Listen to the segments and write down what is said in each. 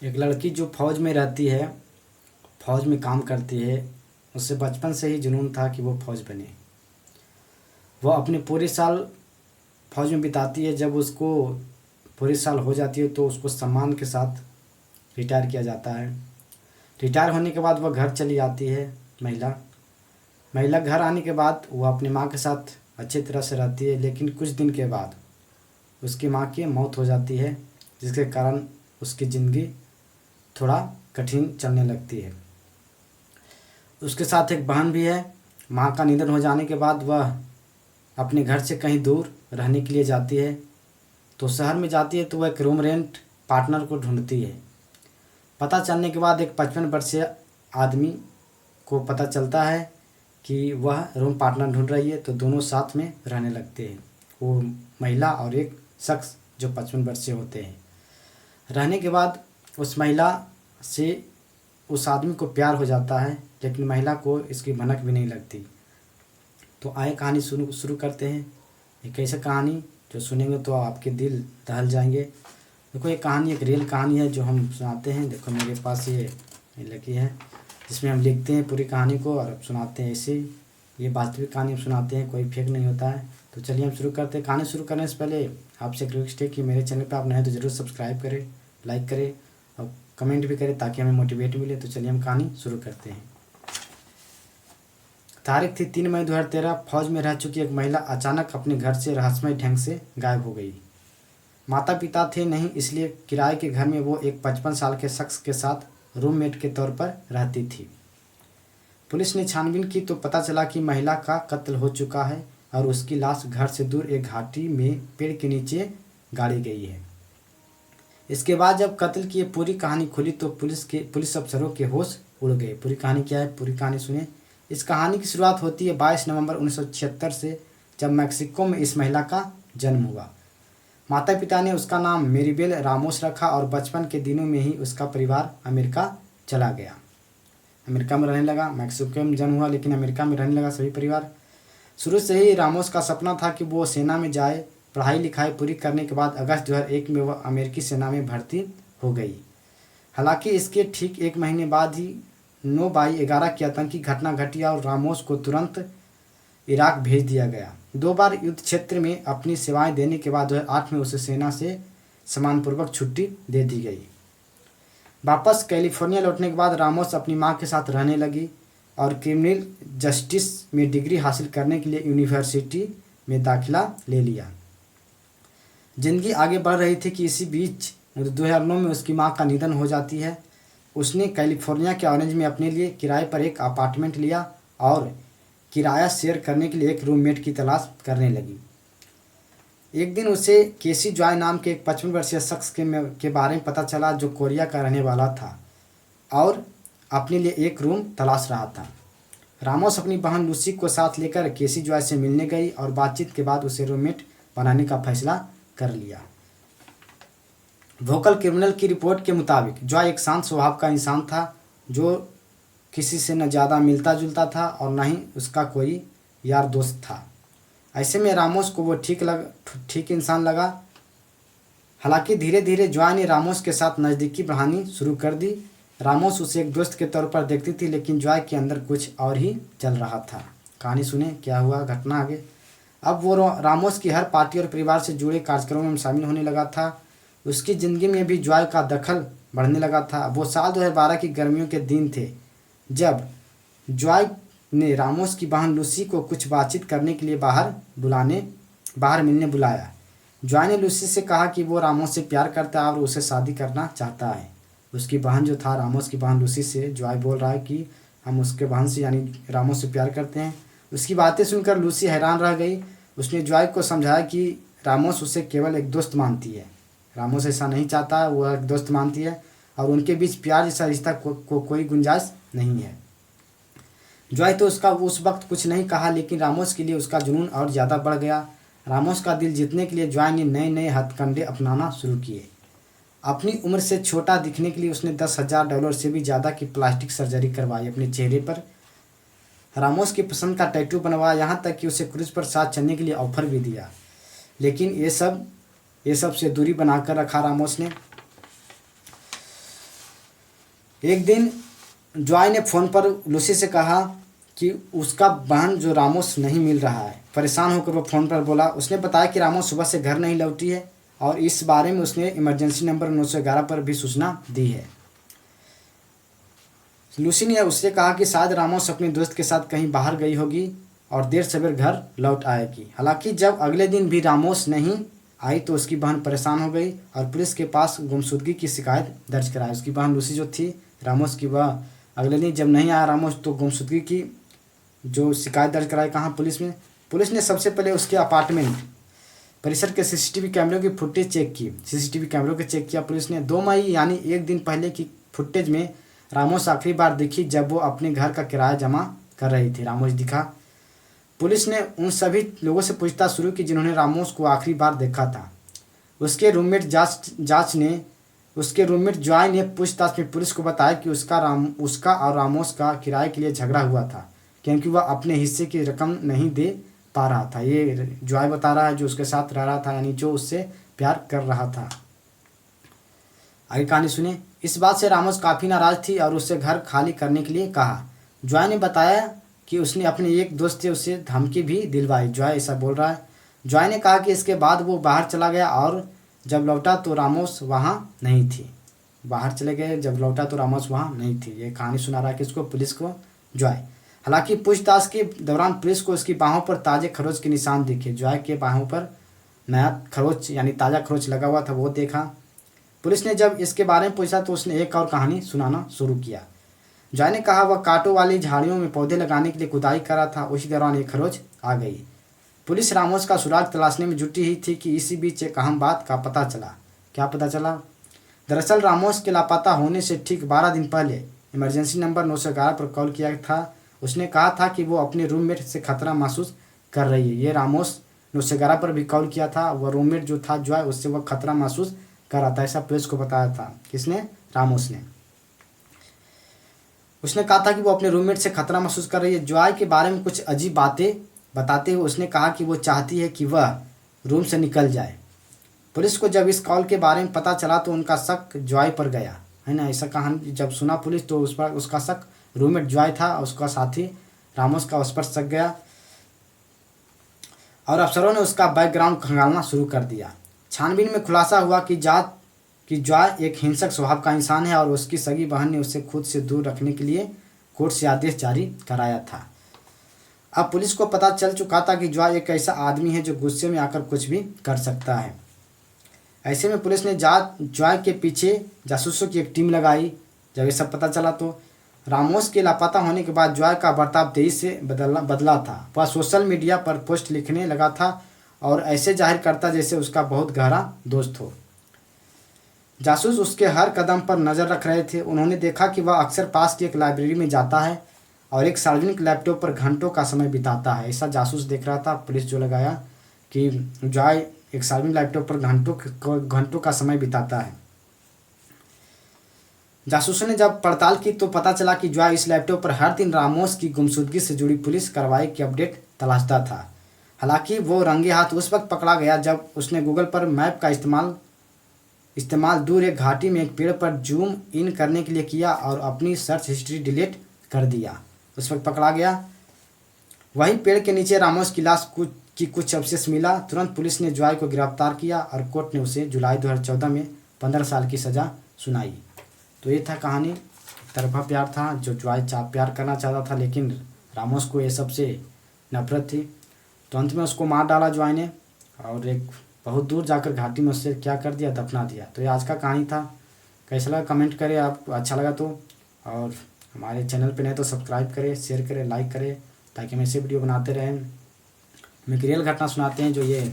एक लड़की जो फौज में रहती है, फौज में काम करती है, उसे बचपन से ही जुनून था कि वो फौज बने। वह अपने पूरे साल फौज में बिताती है। जब उसको पूरे साल हो जाती है तो उसको सम्मान के साथ रिटायर किया जाता है। रिटायर होने के बाद वह घर चली आती है। महिला महिला घर आने के बाद वह अपनी माँ के साथ अच्छी तरह से रहती है, लेकिन कुछ दिन के बाद उसकी माँ की मौत हो जाती है, जिसके कारण उसकी ज़िंदगी थोड़ा कठिन चलने लगती है। उसके साथ एक बहन भी है। माँ का निधन हो जाने के बाद वह अपने घर से कहीं दूर रहने के लिए जाती है। तो शहर में जाती है तो वह एक रूम रेंट पार्टनर को ढूंढती है। पता चलने के बाद एक 55 वर्षीय आदमी को पता चलता है कि वह रूम पार्टनर ढूंढ रही है, तो दोनों साथ में रहने लगते हैं। वो महिला और एक शख्स जो 55 वर्षीय होते हैं। रहने के बाद उस महिला से उस आदमी को प्यार हो जाता है, लेकिन महिला को इसकी भनक भी नहीं लगती। तो आए कहानी शुरू करते हैं। एक ऐसी कहानी जो सुनेंगे तो आपके दिल दहल जाएंगे। देखो, ये कहानी एक रियल कहानी है जो हम सुनाते हैं। देखो, मेरे पास ये लगी है जिसमें हम लिखते हैं पूरी कहानी को और सुनाते हैं। ऐसे ये वास्तविक कहानी हम सुनाते हैं, कोई फेक नहीं होता है। तो चलिए हम शुरू करते हैं। कहानी शुरू करने से पहले आपसे एक रिक्वेस्ट है कि मेरे चैनल पर आप नए हैं तो ज़रूर सब्सक्राइब करें, लाइक करें और कमेंट भी करें ताकि हमें मोटिवेट मिले। तो चलिए हम कहानी शुरू करते हैं। तारीख थी 3 मई 2013। फौज में रह चुकी एक महिला अचानक अपने घर से रहस्यमय ढंग से गायब हो गई। माता पिता थे नहीं, इसलिए किराए के घर में वो एक 55 साल के शख्स के साथ रूममेट के तौर पर रहती थी। पुलिस ने छानबीन की तो पता चला कि महिला का कत्ल हो चुका है और उसकी लाश घर से दूर एक घाटी में पेड़ के नीचे गाड़ी गई है। इसके बाद जब कत्ल की पूरी कहानी खुली तो पुलिस अफसरों के होश उड़ गए। पूरी कहानी क्या है, पूरी कहानी सुने। इस कहानी की शुरुआत होती है 22 नवंबर 1976 से, जब मैक्सिको में इस महिला का जन्म हुआ। माता पिता ने उसका नाम मेरीबेल रामोस रखा और बचपन के दिनों में ही उसका परिवार अमेरिका चला गया। अमेरिका में रहने लगा। मैक्सिको में जन्म हुआ लेकिन अमेरिका में रहने लगा सभी परिवार। शुरू से ही रामोस का सपना था कि वो सेना में जाए। पढ़ाई लिखाई पूरी करने के बाद अगस्त 2001 में वह अमेरिकी सेना में भर्ती हो गई। हालांकि इसके ठीक एक महीने बाद ही 9/11 की आतंकी घटना घटी और रामोस को तुरंत इराक भेज दिया गया। 2 बार युद्ध क्षेत्र में अपनी सेवाएं देने के बाद 2008 में उसे सेना से सम्मानपूर्वक छुट्टी दे दी गई। वापस कैलिफोर्निया लौटने के बाद रामोस अपनी मां के साथ रहने लगी और क्रिमिनल जस्टिस में डिग्री हासिल करने के लिए यूनिवर्सिटी में दाखिला ले लिया। जिंदगी आगे बढ़ रही थी कि इसी बीच 2009 में उसकी मां का निधन हो जाती है। उसने कैलिफोर्निया के ऑरेंज में अपने लिए किराए पर एक अपार्टमेंट लिया और किराया शेयर करने के लिए एक रूममेट की तलाश करने लगी। एक दिन उसे केसी जॉय नाम के एक 55 वर्षीय शख्स के बारे में पता चला जो कोरिया का रहने वाला था और अपने लिए एक रूम तलाश रहा था। रामोस अपनी बहन लूसी को साथ लेकर केसी जॉय से मिलने गई और बातचीत के बाद उसे रूममेट बनाने का फैसला कर लिया। वोकल क्रिमिनल की रिपोर्ट के मुताबिक जॉय एक शांत स्वभाव का इंसान था जो किसी से न ज़्यादा मिलता जुलता था और न ही उसका कोई यार दोस्त था। ऐसे में रामोस को वो ठीक इंसान लगा। हालांकि धीरे धीरे जॉय ने रामोस के साथ नज़दीकी बढ़ानी शुरू कर दी। रामोस उसे एक दोस्त के तौर पर देखती थी, लेकिन जॉय के अंदर कुछ और ही चल रहा था। कहानी सुने, क्या हुआ, घटना आगे। अब वो रामोस की हर पार्टी और परिवार से जुड़े कार्यक्रमों में शामिल होने लगा था। उसकी ज़िंदगी में भी जॉय का दखल बढ़ने लगा था। वो साल 2012 की गर्मियों के दिन थे जब जॉय ने रामोस की बहन लूसी को कुछ बातचीत करने के लिए बाहर मिलने बुलाया। जॉय ने लूसी से कहा कि वो रामोस से प्यार करता है और उसे शादी करना चाहता है। उसकी बहन जो था, रामोस की बहन लूसी से जॉय बोल रहा है कि हम उसके बहन से यानी रामोस से प्यार करते हैं। उसकी बातें सुनकर लूसी हैरान रह गई। उसने जॉय को समझाया कि रामोस उसे केवल एक दोस्त मानती है। रामोस ऐसा नहीं चाहता, वह एक दोस्त मानती है और उनके बीच प्यार जैसा रिश्ता कोई गुंजाइश नहीं है। जॉय तो उसका उस वक्त कुछ नहीं कहा, लेकिन रामोस के लिए उसका जुनून और ज़्यादा बढ़ गया। रामोस का दिल जीतने के लिए जॉय ने नए नए हथकंडे अपनाना शुरू किए। अपनी उम्र से छोटा दिखने के लिए उसने $10,000 से भी ज़्यादा की प्लास्टिक सर्जरी करवाई। अपने चेहरे पर रामोस की पसंद का टैटू बनवाया, यहाँ तक कि उसे क्रूज पर साथ चलने के लिए ऑफर भी दिया। लेकिन ये सब से दूरी बनाकर रखा रामोस ने। एक दिन जॉय ने फ़ोन पर लूसी से कहा कि उसका बहन जो रामोस नहीं मिल रहा है। परेशान होकर वो फ़ोन पर बोला। उसने बताया कि रामोस सुबह से घर नहीं लौटी है और इस बारे में उसने इमरजेंसी नंबर 911 पर भी सूचना दी है। लूसी ने उससे कहा कि शायद रामोस अपने दोस्त के साथ कहीं बाहर गई होगी और देर सवेर घर लौट आएगी। हालांकि जब अगले दिन भी रामोस नहीं आई तो उसकी बहन परेशान हो गई और पुलिस के पास गुमशुदगी की शिकायत दर्ज कराई। उसकी बहन लूसी जो थी रामोस की, वह अगले दिन जब नहीं आया रामोस तो गुमशुदगी की जो शिकायत दर्ज कराई कहाँ, पुलिस में। पुलिस ने सबसे पहले उसके अपार्टमेंट परिसर के सीसीटीवी कैमरों की फुटेज चेक की। सीसीटीवी कैमरों के चेक किया पुलिस ने। 2 मई यानी एक दिन पहले की फुटेज में रामोस आखिरी बार दिखी जब वो अपने घर का किराया जमा कर रही थी। रामोस दिखा। पुलिस ने उन सभी लोगों से पूछताछ शुरू की जिन्होंने रामोस को आखिरी बार देखा था। उसके रूममेट जॉय ने पूछताछ में पुलिस को बताया कि उसका और रामोस का किराए के लिए झगड़ा हुआ था क्योंकि वह अपने हिस्से की रकम नहीं दे पा रहा था। ये जॉय बता रहा है जो उसके साथ रह रहा था, यानी जो उससे प्यार कर रहा था। आगे कहानी सुने। इस बात से रामोस काफ़ी नाराज थी और उससे घर खाली करने के लिए कहा। जॉय ने बताया कि उसने अपने एक दोस्त से उसे धमकी भी दिलवाई। जॉय ऐसा बोल रहा है। जॉय ने कहा कि इसके बाद वो बाहर चला गया और जब लौटा तो रामोस वहाँ नहीं थी। बाहर चले गए, जब लौटा तो रामोस वहाँ नहीं थी। ये कहानी सुना रहा है किसको, पुलिस को, जॉय। हालांकि पूछताछ के दौरान पुलिस को उसकी बाहों पर ताज़े खरोच के निशान दिखे। जॉय के बाहों पर नया खरोच यानी ताज़ा खरोच लगा हुआ था, वो देखा। पुलिस ने जब इसके बारे में पूछा तो उसने एक और कहानी सुनाना शुरू किया। जॉय ने कहा वह कांटों वाली झाड़ियों में पौधे लगाने के लिए खुदाई कर रहा था। उसी दौरान एक खरोच आ गई। पुलिस रामोस का सुराग तलाशने में जुटी ही थी कि इसी बीच एक अहम बात का पता चला। क्या पता चला? दरअसल रामोस के लापता होने से ठीक 12 दिन पहले इमरजेंसी नंबर 911 पर कॉल किया था। उसने कहा था कि वो अपने रूममेट से खतरा महसूस कर रही है। ये रामोस 911 पर भी कॉल किया था। वह रूममेट जो था जॉय, उससे वह खतरा महसूस कर रहा था, ऐसा पुलिस को बताया था। किसने? रामोस ने। उसने कहा था कि वो अपने रूममेट से खतरा महसूस कर रही है। जॉय के बारे में कुछ अजीब बातें बताते हुए उसने कहा कि वो चाहती है कि वह रूम से निकल जाए। पुलिस को जब इस कॉल के बारे में पता चला तो उनका शक जॉय पर गया, है ना। ऐसा कहानी जब सुना पुलिस तो उस पर उसका शक रूममेट जॉय था, उसका साथी रामोस का उस पर शक गया और अफसरों ने उसका बैकग्राउंड खंगालना शुरू कर दिया। छानबीन में खुलासा हुआ कि जॉय एक हिंसक स्वभाव का इंसान है और उसकी सगी बहन ने उसे खुद से दूर रखने के लिए कोर्ट से आदेश जारी कराया था। अब पुलिस को पता चल चुका था कि जॉय एक ऐसा आदमी है जो गुस्से में आकर कुछ भी कर सकता है। ऐसे में पुलिस ने जॉय के पीछे जासूसों की एक टीम लगाई। जब ये सब पता चला तो रामोस के लापता होने के बाद जॉय का बर्ताव तेजी से बदला था। वह सोशल मीडिया पर पोस्ट लिखने लगा था और ऐसे जाहिर करता जैसे उसका बहुत गहरा दोस्त हो। जासूस उसके हर कदम पर नज़र रख रहे थे। उन्होंने देखा कि वह अक्सर पास की एक लाइब्रेरी में जाता है और एक सार्वजनिक लैपटॉप पर घंटों का समय बिताता है। ऐसा जासूस देख रहा था पुलिस जो लगाया कि जॉय एक सार्वजनिक लैपटॉप पर घंटों का समय बिताता है। जासूसों ने जब पड़ताल की तो पता चला कि जॉय इस लैपटॉप पर हर दिन रामोस की गुमशुदगी से जुड़ी पुलिस कार्रवाई की अपडेट तलाशता था। हालांकि वो रंगे हाथ उस वक्त पकड़ा गया जब उसने गूगल पर मैप का इस्तेमाल दूर एक घाटी में एक पेड़ पर जूम इन करने के लिए किया और अपनी सर्च हिस्ट्री डिलीट कर दिया। उस वक्त पकड़ा गया। वहीं पेड़ के नीचे रामोस की लाश की कुछ अवशेष मिला। तुरंत पुलिस ने जॉय को गिरफ्तार किया और कोर्ट ने उसे जुलाई 2014 में 15 साल की सज़ा सुनाई। तो ये था कहानी। एक तरफा प्यार था जो जॉय प्यार करना चाहता था लेकिन रामोस को ये सबसे नफरत थी। तो अंत में उसको मार डाला जॉय ने और एक बहुत दूर जाकर घाटी में उससे क्या कर दिया, दफना दिया। तो ये आज का कहानी था। कैसा लगा कमेंट करें, आपको अच्छा लगा तो, और हमारे चैनल पे नहीं तो सब्सक्राइब करें, शेयर करें, लाइक करें ताकि हम ऐसे वीडियो बनाते रहें। हम एक रियल घटना सुनाते हैं जो ये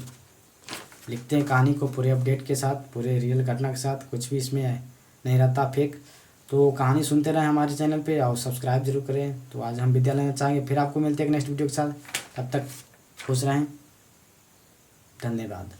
लिखते हैं कहानी को पूरे अपडेट के साथ, पूरे रियल घटना के साथ, कुछ भी इसमें नहीं रहता फेक। तो कहानी सुनते रहें हमारे चैनल पे और सब्सक्राइब जरूर करें। तो आज हम विद्या लेना चाहेंगे, फिर आपको मिलते हैं एक नेक्स्ट वीडियो के साथ। तब तक खुश रहें। धन्यवाद।